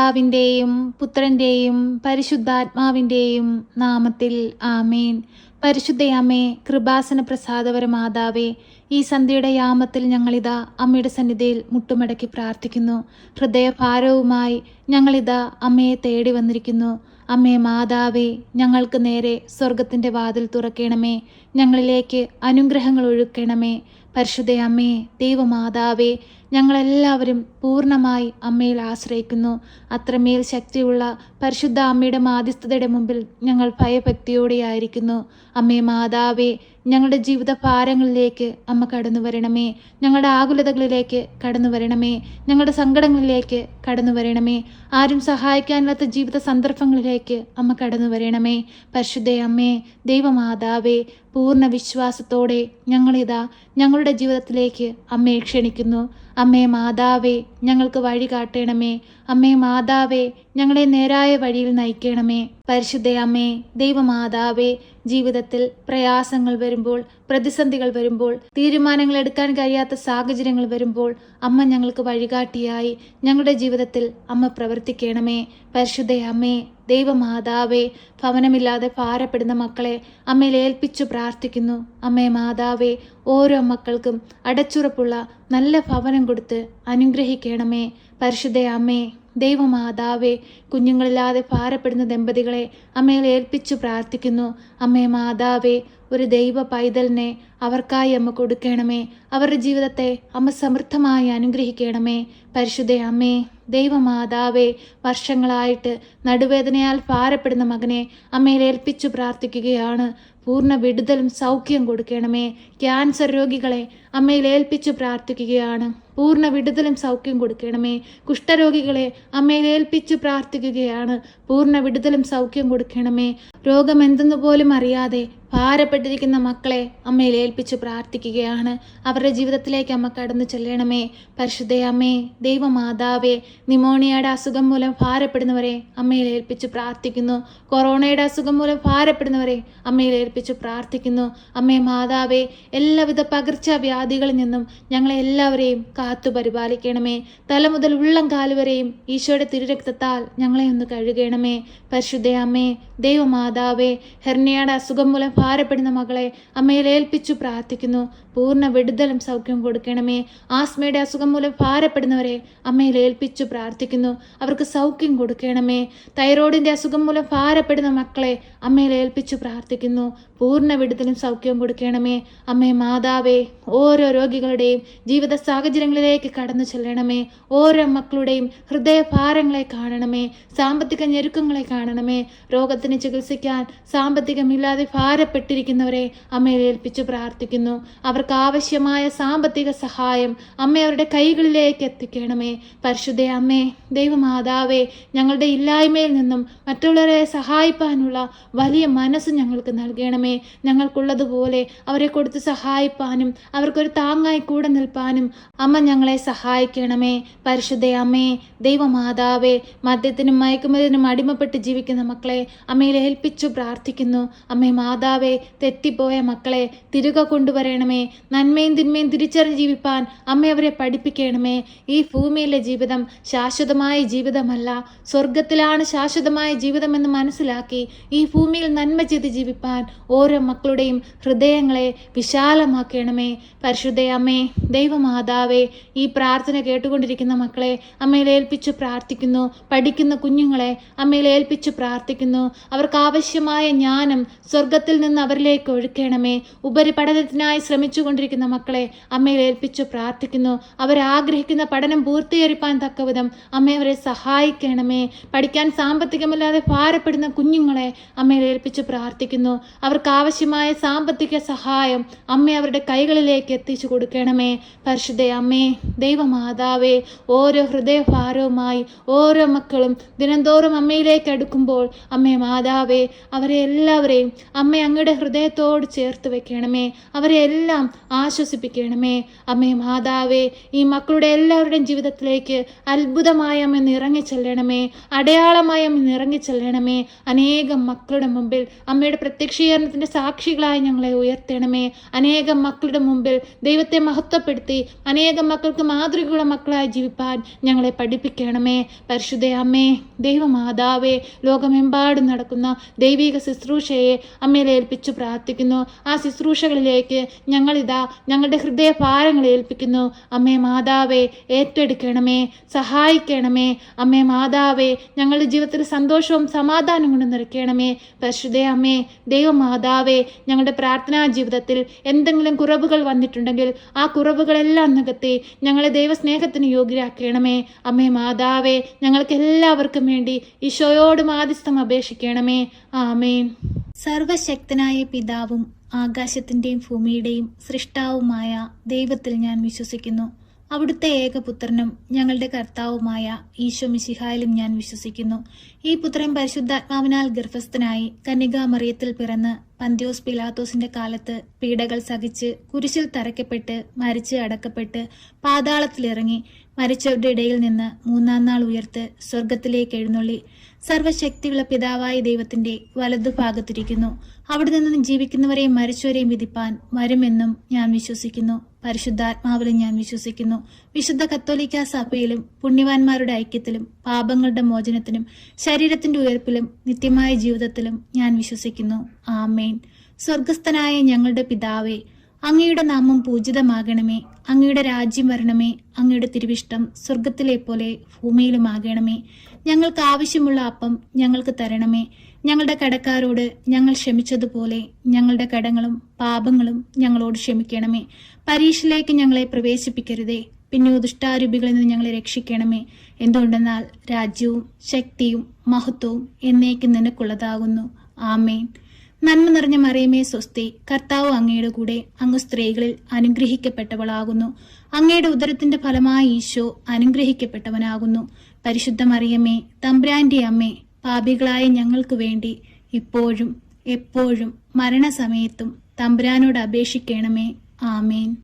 പിതാവിൻ്റെയും പുത്രൻ്റെയും പരിശുദ്ധാത്മാവിൻ്റെയും നാമത്തിൽ ആമേൻ. പരിശുദ്ധയമ്മേ, കൃപാസന പ്രസാദപര മാതാവേ, ഈ സന്ധ്യയുടെ യാമത്തിൽ ഞങ്ങളിതാ അമ്മയുടെ സന്നിധിയിൽ മുട്ടുമടക്കി പ്രാർത്ഥിക്കുന്നു. ഹൃദയഭാരവുമായി ഞങ്ങളിതാ അമ്മയെ തേടി വന്നിരിക്കുന്നു. അമ്മേ മാതാവേ, ഞങ്ങൾക്ക് നേരെ സ്വർഗത്തിൻ്റെ വാതിൽ തുറക്കണമേ, ഞങ്ങളിലേക്ക് അനുഗ്രഹങ്ങൾ ഒഴുക്കണമേ. പരിശുദ്ധയമ്മേ, ദൈവമാതാവേ, ഞങ്ങളെല്ലാവരും പൂർണ്ണമായി അമ്മയിൽ ആശ്രയിക്കുന്നു. അത്രമേൽ ശക്തിയുള്ള പരിശുദ്ധ അമ്മയുടെ മാധ്യസ്ഥതയുടെ മുമ്പിൽ ഞങ്ങൾ ഭയഭക്തിയോടെയായിരിക്കുന്നു. അമ്മേ മാതാവേ, ഞങ്ങളുടെ ജീവിത ഭാരങ്ങളിലേക്ക് അമ്മ കടന്നു വരണമേ, ഞങ്ങളുടെ ആകുലതകളിലേക്ക് കടന്നു വരണമേ, ഞങ്ങളുടെ സങ്കടങ്ങളിലേക്ക് കടന്നു വരണമേ, ആരും സഹായിക്കാനില്ലാത്ത ജീവിത സന്ദർഭങ്ങളിലേക്ക് അമ്മ കടന്നു വരണമേ. പരിശുദ്ധയമ്മേ, ദൈവമാതാവേ, പൂർണ്ണ വിശ്വാസത്തോടെ ഞങ്ങളിതാ ഞങ്ങളുടെ ജീവിതത്തിലേക്ക് അമ്മയെ ക്ഷണിക്കുന്നു. അമ്മേ മാതാവേ, ഞങ്ങൾക്ക് വഴി കാട്ടണമേ. അമ്മേ മാതാവേ, ഞങ്ങളെ നേരായ വഴിയിൽ നയിക്കണമേ. പരിശുദ്ധയമ്മേ, ദൈവമാതാവേ, ജീവിതത്തിൽ പ്രയാസങ്ങൾ വരുമ്പോൾ, പ്രതിസന്ധികൾ വരുമ്പോൾ, തീരുമാനങ്ങൾ എടുക്കാൻ കഴിയാത്ത സാഹചര്യങ്ങൾ വരുമ്പോൾ അമ്മ ഞങ്ങൾക്ക് വഴികാട്ടിയായി ഞങ്ങളുടെ ജീവിതത്തിൽ അമ്മ പ്രവർത്തിക്കണമേ. പരിശുദ്ധയമ്മേ, ദൈവമാതാവേ, ഭവനമില്ലാതെ ഭാരപ്പെടുന്ന മക്കളെ അമ്മയിൽ ഏൽപ്പിച്ചു പ്രാർത്ഥിക്കുന്നു. അമ്മേ മാതാവേ, ഓരോ മക്കൾക്കും അടച്ചുറപ്പുള്ള നല്ല ഭവനം കൊടുത്ത് അനുഗ്രഹിക്കണമേ. പരിശുദ്ധയമ്മേ, ദൈവമാതാവേ, കുഞ്ഞുങ്ങളില്ലാതെ ഭാരപ്പെടുന്ന ദമ്പതികളെ അമ്മയിൽ ഏൽപ്പിച്ചു പ്രാർത്ഥിക്കുന്നു. അമ്മേ മാതാവേ, ഒരു ദൈവ പൈതലിനെ അവർക്കായി അമ്മ കൊടുക്കണമേ. അവരുടെ ജീവിതത്തെ അമ്മ സമൃദ്ധമായി അനുഗ്രഹിക്കണമേ. പരിശുദ്ധയമ്മേ, ദൈവമാതാവേ, വർഷങ്ങളായിട്ട് നടുവേദനയാൽ ഭാരപ്പെടുന്ന മകനെ അമ്മയിൽ ഏൽപ്പിച്ചു പ്രാർത്ഥിക്കുകയാണ്. പൂർണ്ണ വിടുതലും സൗഖ്യം കൊടുക്കണമേ. ക്യാൻസർ രോഗികളെ അമ്മയിൽ ഏൽപ്പിച്ചു പ്രാർത്ഥിക്കുകയാണ്. പൂർണ്ണ വിടുതലും സൗഖ്യം കൊടുക്കണമേ. കുഷ്ഠരോഗികളെ അമ്മയിൽ ഏൽപ്പിച്ചു പ്രാർത്ഥിക്കുകയാണ്. പൂർണ്ണ വിടുതലും സൗഖ്യം കൊടുക്കണമേ. രോഗം എന്തെന്ന് പോലും അറിയാതെ ഭാരപ്പെട്ടിരിക്കുന്ന മക്കളെ അമ്മയിൽ ഏൽപ്പിച്ചു പ്രാർത്ഥിക്കുകയാണ്. അവരുടെ ജീവിതത്തിലേക്ക് അമ്മ കടന്നു ചെല്ലണമേ. പരിശുദ്ധയമ്മേ, ദൈവമാതാവേ, നിമോണിയയുടെ അസുഖം മൂലം ഭാരപ്പെടുന്നവരെ അമ്മയിൽ ഏൽപ്പിച്ചു പ്രാർത്ഥിക്കുന്നു. കൊറോണയുടെ അസുഖം മൂലം ഭാരപ്പെടുന്നവരെ അമ്മയിൽ ഏൽപ്പിച്ചു പ്രാർത്ഥിക്കുന്നു. അമ്മേ മാതാവേ, എല്ലാവിധ പകർച്ചവ്യാധികളിൽ നിന്നും ഞങ്ങളെ എല്ലാവരെയും കാത്തു പരിപാലിക്കണമേ. തല മുതൽ ഉള്ളം കാലുവരെയും ഈശോയുടെ തിരുരക്തത്താൽ ഞങ്ങളെ ഒന്ന് കഴുകണമേ. പരിശുദ്ധയമ്മേ, ദൈവമാതാവേ, ഹെർണിയയുടെ അസുഖം മൂലം ഭാരപ്പെടുന്ന മകളെ അമ്മയിൽ ഏൽപ്പിച്ചു പ്രാർത്ഥിക്കുന്നു. പൂർണ്ണ വിടുതലും സൗഖ്യം കൊടുക്കണമേ. ആസ്മയുടെ അസുഖം മൂലം ഭാരപ്പെടുന്നവരെ അമ്മയിൽ ഏൽപ്പിച്ചു പ്രാർത്ഥിക്കുന്നു. അവർക്ക് സൗഖ്യം കൊടുക്കണമേ. തൈറോയിഡിൻ്റെ അസുഖം മൂലം ഭാരപ്പെടുന്ന മക്കളെ അമ്മയിൽ ഏൽപ്പിച്ചു പ്രാർത്ഥിക്കുന്നു. പൂർണ്ണ വിടുതലും സൗഖ്യം കൊടുക്കണമേ. അമ്മേ മാതാവേ, ഓരോ രോഗികളുടെയും ജീവിത സാഹചര്യങ്ങളിലേക്ക് കടന്നു ചെല്ലണമേ. ഓരോ മക്കളുടെയും ഹൃദയഭാരങ്ങളെ കാണണമേ. സാമ്പത്തിക ഞെരുക്കങ്ങളെ കാണണമേ. രോഗത്തിന് ചികിത്സിക്കാൻ സാമ്പത്തികമില്ലാതെ ഭാരപ്പെട്ടിരിക്കുന്നവരെ അമ്മയിൽ ഏൽപ്പിച്ചു പ്രാർത്ഥിക്കുന്നു. അവർക്ക് ആവശ്യമായ സാമ്പത്തിക സഹായം അമ്മ അവരുടെ കൈകളിലേക്ക് എത്തിക്കണമേ. പരിശുദ്ധ അമ്മേ, ദൈവമാതാവേ, ഞങ്ങളുടെ ഇല്ലായ്മയിൽ നിന്നും മറ്റുള്ളവരെ സഹായിപ്പാനുള്ള വലിയ മനസ്സ് ഞങ്ങൾക്ക് നൽകണമേ. ഞങ്ങൾക്കുള്ളതുപോലെ അവരെ കൊടുത്ത് സഹായിപ്പാനും അവർക്കൊരു താങ്ങായി കൂടെ നിൽപ്പാനും അമ്മ ഞങ്ങളെ സഹായിക്കണമേ. പരിശുദ്ധ അമ്മേ, ദൈവമാതാവേ, മദ്യത്തിനും മയക്കുമരുന്നിനും അടിമപ്പെട്ട് ജീവിക്കുന്ന മക്കളെ അമ്മയിൽ ഏൽപ്പിച്ചു പ്രാർത്ഥിക്കുന്നു. അമ്മേ മാതാവേ, തെറ്റിപ്പോയ മക്കളെ തിരികെ കൊണ്ടുവരണമേ. നന്മയും തിന്മയും തിരിച്ചറിഞ്ഞ് ജീവിപ്പാൻ അമ്മ അവരെ പഠിപ്പിക്കണമേ. ഈ ഭൂമിയിലെ ജീവിതം ശാശ്വതമായ ജീവിതമല്ല, സ്വർഗത്തിലാണ് ശാശ്വതമായ ജീവിതമെന്ന് മനസ്സിലാക്കി ഈ ഭൂമിയിൽ നന്മ ചെയ്ത് ജീവിപ്പാൻ ഓരോ മക്കളുടെയും ഹൃദയങ്ങളെ വിശാലമാക്കണമേ. പരിശുദ്ധ അമ്മേ, ദൈവമാതാവേ, ഈ പ്രാർത്ഥന കേട്ടുകൊണ്ടിരിക്കുന്ന മക്കളെ അമ്മയിൽ ഏൽപ്പിച്ചു പ്രാർത്ഥിക്കുന്നു. പഠിക്കുന്ന കുഞ്ഞുങ്ങളെ അമ്മയിൽ ഏൽപ്പിച്ചു പ്രാർത്ഥിക്കുന്നു. അവർക്ക് ആവശ്യമായ ജ്ഞാനം സ്വർഗത്തിൽ നിന്ന് അവരിലേക്ക് ഒഴുക്കണമേ. ഉപരിപഠനത്തിനായി ശ്രമിച്ചുകൊണ്ടിരിക്കുന്ന മക്കളെ അമ്മയിൽ ഏൽപ്പിച്ചു പ്രാർത്ഥിക്കുന്നു. അവരാഗ്രഹിക്കുന്ന പഠനം പൂർത്തീകരിപ്പാൻ തക്കവിധം അമ്മ അവരെ സഹായിക്കണമേ. പഠിക്കാൻ സാമ്പത്തികമില്ലാതെ ഭാരപ്പെടുന്ന കുഞ്ഞുങ്ങളെ അമ്മയിൽ ഏൽപ്പിച്ചു പ്രാർത്ഥിക്കുന്നു. അവർക്ക് ആവശ്യമായ സാമ്പത്തിക സഹായം അമ്മ അവരുടെ കൈകളിലേക്ക് എത്തിച്ചു കൊടുക്കണമേ. പരിശുദ്ധ അമ്മേ, ദൈവമാതാവേ, ഓരോ ഹൃദയഭാരവുമായി ഓരോ മക്കളും ദിനംതോറും അമ്മയിലേക്ക് അടുക്കുമ്പോൾ അമ്മേ മാതാവേ, അവരെ എല്ലാവരെയും അമ്മ അങ്ങയുടെ ഹൃദയത്തോട് ചേർത്ത് വെക്കണമേ. അവരെ എല്ലാം ആശ്വസിപ്പിക്കണമേ. അമ്മേ മാതാവേ, ഈ മക്കളുടെ എല്ലാവരുടെയും ജീവിതത്തിലേക്ക് അത്ഭുതമായ അമ്മ ഇറങ്ങി ചെല്ലണമേ. അടയാളമായ അമ്മ ഇറങ്ങി ചെല്ലണമേ. അനേകം മക്കളുടെ മുമ്പിൽ അമ്മയുടെ പ്രത്യക്ഷീകരണത്തിൻ്റെ സാക്ഷികളായി ഞങ്ങളെ ഉയർത്തണമേ. അനേകം മക്കളുടെ മുമ്പിൽ ദൈവത്തെ മഹത്വപ്പെടുത്തി അനേകം മക്കൾക്ക് മാതൃകയുള്ള മക്കളായി ജീവിപ്പാൻ ഞങ്ങളെ പഠിപ്പിക്കണമേ. പരിശുദ്ധ അമ്മേ, ദൈവമാതാവേ, ലോകമെമ്പാടും നടക്കുന്ന ദൈവിക ശുശ്രൂഷയെ അമ്മയിൽ ഏൽപ്പിച്ചു പ്രാർത്ഥിക്കുന്നു. ആ ശുശ്രൂഷകളിലേക്ക് ഞങ്ങളിതാ ഞങ്ങളുടെ ഹൃദയഭാരങ്ങളെ ഏൽപ്പിക്കുന്നു. അമ്മേ മാതാവേ, ഏറ്റെടുക്കണമേ, സഹായിക്കണമേ. അമ്മേ മാതാവേ, ഞങ്ങളുടെ ജീവിതത്തിൽ സന്തോഷവും സമാധാനം കൊണ്ട് നിറയ്ക്കണമേ. പരിശുദ്ധ അമ്മേ, ദൈവമാതാവേ, ഞങ്ങളുടെ പ്രാർത്ഥനാ ജീവിതത്തിൽ എന്തെങ്കിലും കുറവുകൾ വന്നിട്ടുണ്ടെങ്കിൽ ആ കുറവുകളെല്ലാം നികത്തി ഞങ്ങളെ ദൈവസ്നേഹത്തിന് യോഗ്യരാക്കണമേ. അമ്മേ മാതാവേ, ഞങ്ങൾക്ക് എല്ലാവർക്കും വേണ്ടി ഈശോയോട് മാധ്യസ്ഥം അപേക്ഷിക്കണമേ. ആമേൻ. സർവശക്തനായ പിതാവും ആകാശത്തിൻ്റെയും ഭൂമിയുടെയും സൃഷ്ടാവുമായ ദൈവത്തിൽ ഞാൻ വിശ്വസിക്കുന്നു. അവിടുത്തെ ഏകപുത്രനും ഞങ്ങളുടെ കർത്താവുമായ ഈശോ മിശിഹായിലും ഞാൻ വിശ്വസിക്കുന്നു. ഈ പുത്രൻ പരിശുദ്ധാത്മാവിനാൽ ഗർഭസ്ഥനായി കന്യകാമറിയത്തിൽ പിറന്ന് പന്ത്യോസ് പിലാത്തോസിന്റെ കാലത്ത് പീഡകൾ സഹിച്ച് കുരിശിൽ തറയ്ക്കപ്പെട്ട് മരിച്ച് അടക്കപ്പെട്ട് പാതാളത്തിലിറങ്ങി മരിച്ചവരുടെ ഇടയിൽ നിന്ന് മൂന്നാം നാൾ ഉയർത്ത് സ്വർഗത്തിലേക്ക് എഴുന്നള്ളി സർവശക്തിയുള്ള പിതാവായ ദൈവത്തിന്റെ വലതുഭാഗത്തിരിക്കുന്നു. അവിടെ നിന്നും ജീവിക്കുന്നവരെയും മരിച്ചവരെയും വിധിപ്പാൻ വരുമെന്നും ഞാൻ വിശ്വസിക്കുന്നു. പരിശുദ്ധാത്മാവിലും ഞാൻ വിശ്വസിക്കുന്നു. വിശുദ്ധ കത്തോലിക്കാ സഭയിലും പുണ്യവാന്മാരുടെ ഐക്യത്തിലും പാപങ്ങളുടെ മോചനത്തിനും ശരീരത്തിന്റെ ഉയർപ്പിലും നിത്യമായ ജീവിതത്തിലും ഞാൻ വിശ്വസിക്കുന്നു. ആമേൻ. സ്വർഗസ്ഥനായ ഞങ്ങളുടെ പിതാവേ, അങ്ങയുടെ നാമം പൂജിതമാകണമേ. അങ്ങയുടെ രാജ്യം വരണമേ. അങ്ങയുടെ തിരുവിഷ്ടം സ്വർഗത്തിലെ പോലെ ഭൂമിയിലുമാകണമേ. ഞങ്ങൾക്ക് ആവശ്യമുള്ള അപ്പം ഞങ്ങൾക്ക് തരണമേ. ഞങ്ങളുടെ കടക്കാരോട് ഞങ്ങൾ ക്ഷമിച്ചതുപോലെ ഞങ്ങളുടെ കടങ്ങളും പാപങ്ങളും ഞങ്ങളോട് ക്ഷമിക്കണമേ. പരീക്ഷയിലേക്ക് ഞങ്ങളെ പ്രവേശിപ്പിക്കരുതേ, പിന്നെ ദുഷ്ടാരൂപികളിൽ നിന്ന് ഞങ്ങളെ രക്ഷിക്കണമേ. എന്തുകൊണ്ടെന്നാൽ രാജ്യവും ശക്തിയും മഹത്വവും എന്നേക്കും നിനക്കുള്ളതാകുന്നു. ആമേൻ. നന്മ നിറഞ്ഞ മറിയമേ സ്വസ്തി, കർത്താവ് അങ്ങയുടെ കൂടെ, അങ്ങ് സ്ത്രീകളിൽ അനുഗ്രഹിക്കപ്പെട്ടവളാകുന്നു. അങ്ങയുടെ ഉദരത്തിന്റെ ഫലമായി ഈശോ അനുഗ്രഹിക്കപ്പെട്ടവനാകുന്നു. പരിശുദ്ധ മറിയമേ, തമ്പുരാന്റെ അമ്മേ, പാപികളായ ഞങ്ങൾക്ക് വേണ്ടി ഇപ്പോഴും എപ്പോഴും മരണസമയത്തും തമ്പുരാനോട് അപേക്ഷിക്കണമേ. ആമേൻ.